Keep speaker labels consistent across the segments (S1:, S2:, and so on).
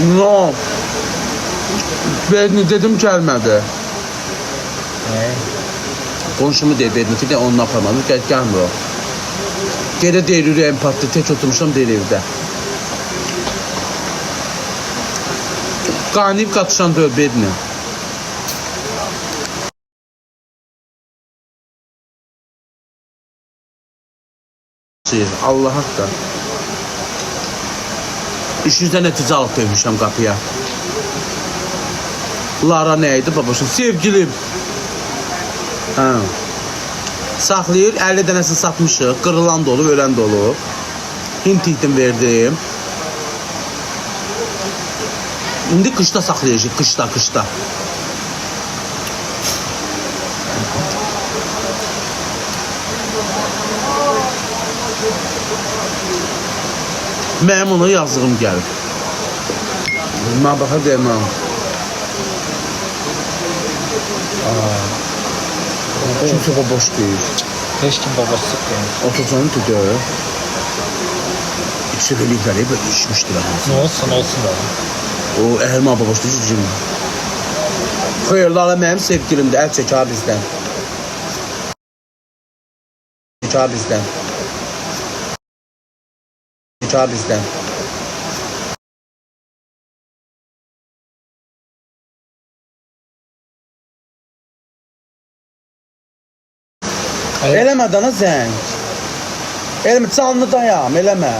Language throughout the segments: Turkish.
S1: No. Bedni dedim gelmedi. Konuşumu diye Bedni ki de onunla yapamadım. Gelmiyor o. Gene değil ürəyim patlı. Tek oturmuşam değil evdə. Qaynayıb qatışan da Bedni. Allah haqqı. 300'də nəticə alıb dövmüşəm qapıya. Lara nə idi babasın? Sevgilim. Hə. Saxlayır, 50 dənəsini satmışıq. Qırılan da olub, ölən də olub. Hint itim verdim. İndi qışda saxlayacaq, qışda. Mənim ona yazığım gəlir. Mən baxa deməm. Kimsə boş deyil.
S2: Heç kim babası deyil.
S1: Oturcanı tüdür. İkisi bölükləri böyle içmişdir.
S2: Ne olsun da.
S1: O Əhəlmə baboş deyil cicim. Xeyirlərlə mənim sevgilimdir, əl çək bizdən. Bizdən. Eləmə dana zəng. Eləmə, canlı dayam, eləmə.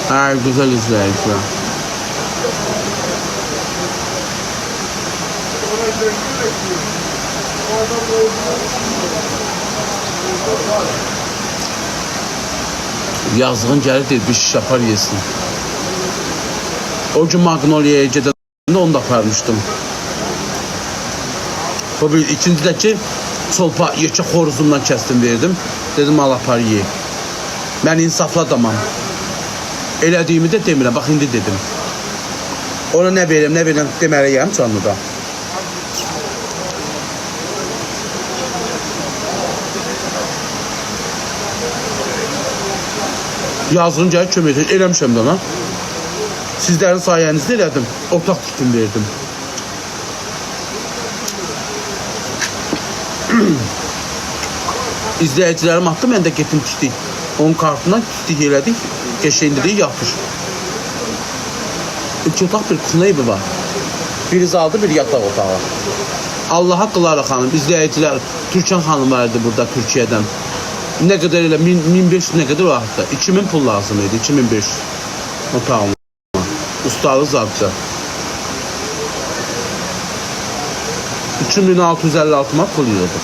S1: Ay, güzel izləyiciler. Yazığın gəlir deyil, bir şiş yapar yesin. O gün Magnolia'ya gedəndə onu da aparmışdım. O bir ikincidəki çolpa yekə xoruzumdan kəsdim verdim. Dedim al apar ye. Mən insaflı adamam. Elədiyimi də demirəm, bax indi dedim. Ona nə verim deməliyəm canlıda. Yazığın gəlir kömək edin, eləmişəm də ona. Sizlərin sayənizdə elədim, otaq tutum verdim. İzləyicilərim attı, mən də getim tikdik. Onun kartından tikdik elədik, geçeyindirik, yapış. İki otaq bir kuxna evi var. Biri zaldı, bir yataq otağı. Allaha Qılara xanım, izləyicilər, Türkan xanım vardı burada Türkiyədən. Ne kadar elə 1500 ne kadar o hafta? 2000 pul lazım idi, 2500 otağım. Ustalı zaten. 2656 mat pul yiyordu.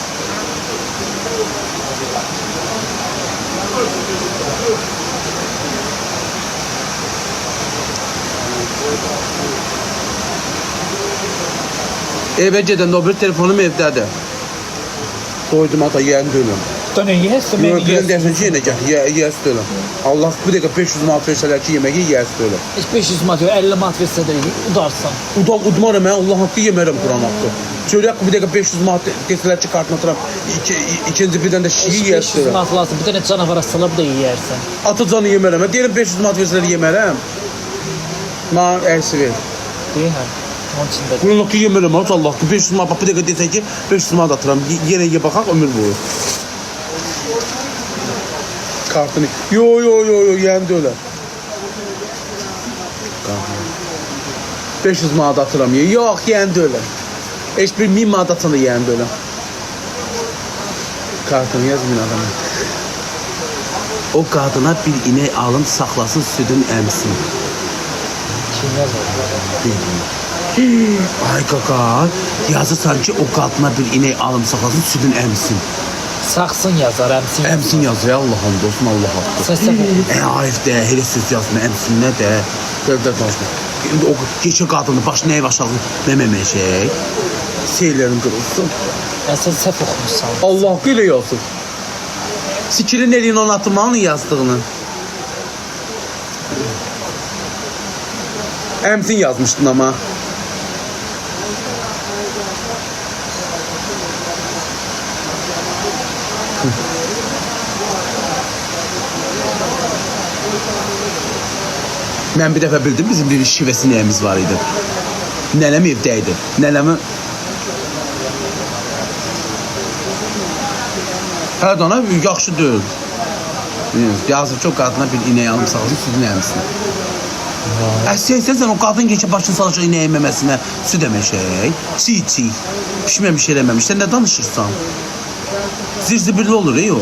S1: Eve gedən o bir telefonum evdədir. Koydum ata yeğen dönüm.
S2: Dönün yesin, ben
S1: Yok,
S2: yesin.
S1: dersin ki yine gel, yes dönüm. Allah bu dakika 500 manat verseler ki yemeği yes dönüm.
S2: Hiç 500 mat yok, 50 mat verse de udarsan.
S1: Udmarım ben, Allah hakkı yemerim Kur'an hakkı. Söyle bu dakika 500 manat deseler ki kartına atıram. İkinci birden de
S2: Hiç
S1: şiyi yes
S2: 500
S1: dönüm.
S2: mat lazım, bir tane canavara salıb da yiyersen.
S1: Atı canı yemerim. Ben diyelim 500 manat verseler yemerim. Bana ersi ver.
S2: Değil ha? Onun için de.
S1: Kur'an hakkı yemerim Allah hakkı. 500 manat bak bir dakika desen ki 500 manat atıram. Yine ye bakak ömür boyu. Kartını. Yo yendi öyle. 500 manat atıram ye. Yok yendi öyle. Heç bir 1000 manat atını yendi öyle. Kartını yazmayın adamı. O kadına bir inek alın saklasın sütün emsin.
S2: Kim yazar?
S1: Ay kaka. Yazırsan ki o kadına bir inek alın saklasın sütün emsin.
S2: Saxsın yazar, əmsin.
S1: Emsin yazır ya Allah hamd olsun Allah hakkı.
S2: Səsə bu.
S1: Arif de hele söz yazma emsin ne de. Böyle danışma. Şimdi o geçe kadını baş neye başladı mememeşek. Seyirlerin kırılsın.
S2: Sən səhv oxumusan.
S1: Allah böyle yazsın. Sikirin elin onu atmanın yazdığını. Əmsin yazmışdın ama. Mən bir dəfə bildim bizim bir şivəsi nəyimiz var idi. Nənəm evdəydi. Nənəmi hər dana yaxşı deyil. Yazıq çok qadına bir inək alım sağlasın südün əmsin. Sən o qadın geçip başını salacaq inək yeməməsinə süd əməşək. Çiğ. Pişməmiş eləməmiş. Sən nə danışırsan? Zirzibirli olur o.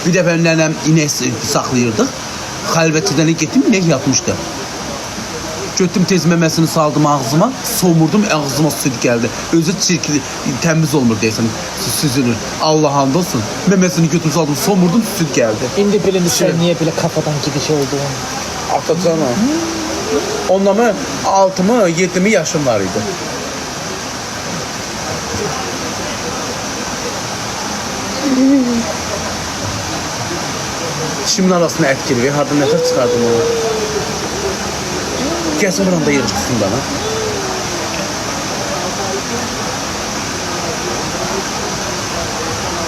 S1: Bir dəfə nənəm inək saxlayırdıq. Xəlvətidən getdim, inək yatmışdı. Götdüm tez məməsini saldım ağzıma, somurdum, ağzıma süd gəldi. Özü çirkli, təmiz olmur deyəsən, süzülür. Allah hamd olsun. Məməsini götürüb saldım, somurdum, süd gəldi.
S2: İndi bilirsən niyə belə kafadan gidiş olduğunu?
S1: Atacana. Onunla mı 6-mı, 7-mi yaşım var idi. Dişimin arasına ət girir, harada nəfər çıxardım onu. Gəlsin buranda yer çıxsın bana.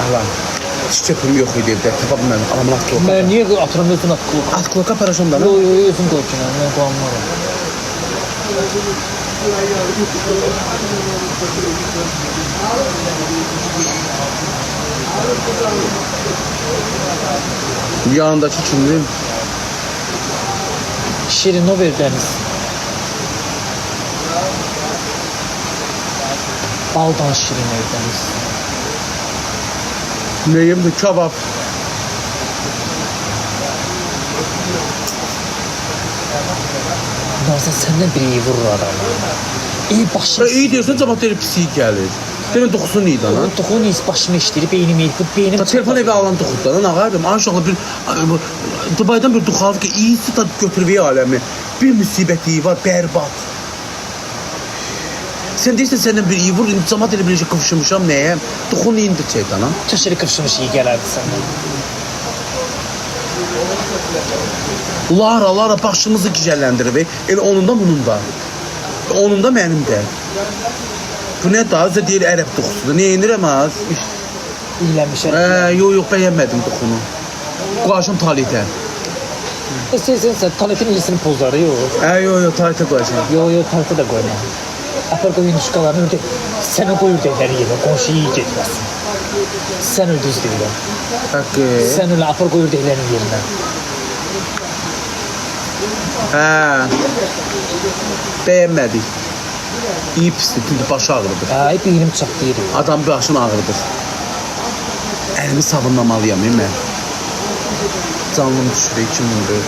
S1: Allah, hiç çöpüm yok idi evdə, tapa bilməm, alamın at kloka.
S2: Mən niyə atıram özün at kloka?
S1: At kloka paraşam bana.
S2: Yo, özün qoyacağım, mən qoyamıram.
S1: Yanındaki kimdir?
S2: Şirin o verdəniz. Baldan şirin verdəniz.
S1: Neyim de kebap.
S2: Narsa səndən biri iyi vurur adamı. İyi başım.
S1: İyi diyorsan cevap verip pis gelir. Demin dokusun iyiydi ana.
S2: Toxun is başımı işləyir, beynimi yıxıb, beynim.
S1: Telefon evi alan dokuzdan ağardım. Aşağıda bir Dubai'den bir dokuz ki iyisi de götürüyor alemi. Bir musibeti var berbat. Sen değilsen senden bir iyi vur. Cemaat ile birlikte kıvışmışam neye? Dokun iyiydi şeytana.
S2: Çaşırı kıvışmış iyi gələrdi səndən.
S1: Lara başımızı gicəllendirir. Elə onun da bunun da. Onun da mənim də. Bu nə daha da deyir ərəb dokusudur. Ne yenirəm az?
S2: İlləmişəm.
S1: Yok bəyənmədim dokunu. Qoğaşım talihdə.
S2: Sən taletin iyisini pozları yox.
S1: Yok talihdə qoğaşım.
S2: Yo, talte də qoyma. Apar qoyun uşqalarını ördək. Sən o qoy ördəkləri yemə, qonşu iyi getməsin. Sən öldüz deyirəm.
S1: Hakkı.
S2: Sən öyle apar qoy ördəklərin yerinə.
S1: Bəyənmədik. İyi pisdir, çünkü başı ağrıdır.
S2: Hep beynim çatlayır.
S1: Adam başın ağrıdır. Əlimi sabunlamalıyam, mən. Canlım düşürək, kim vurur?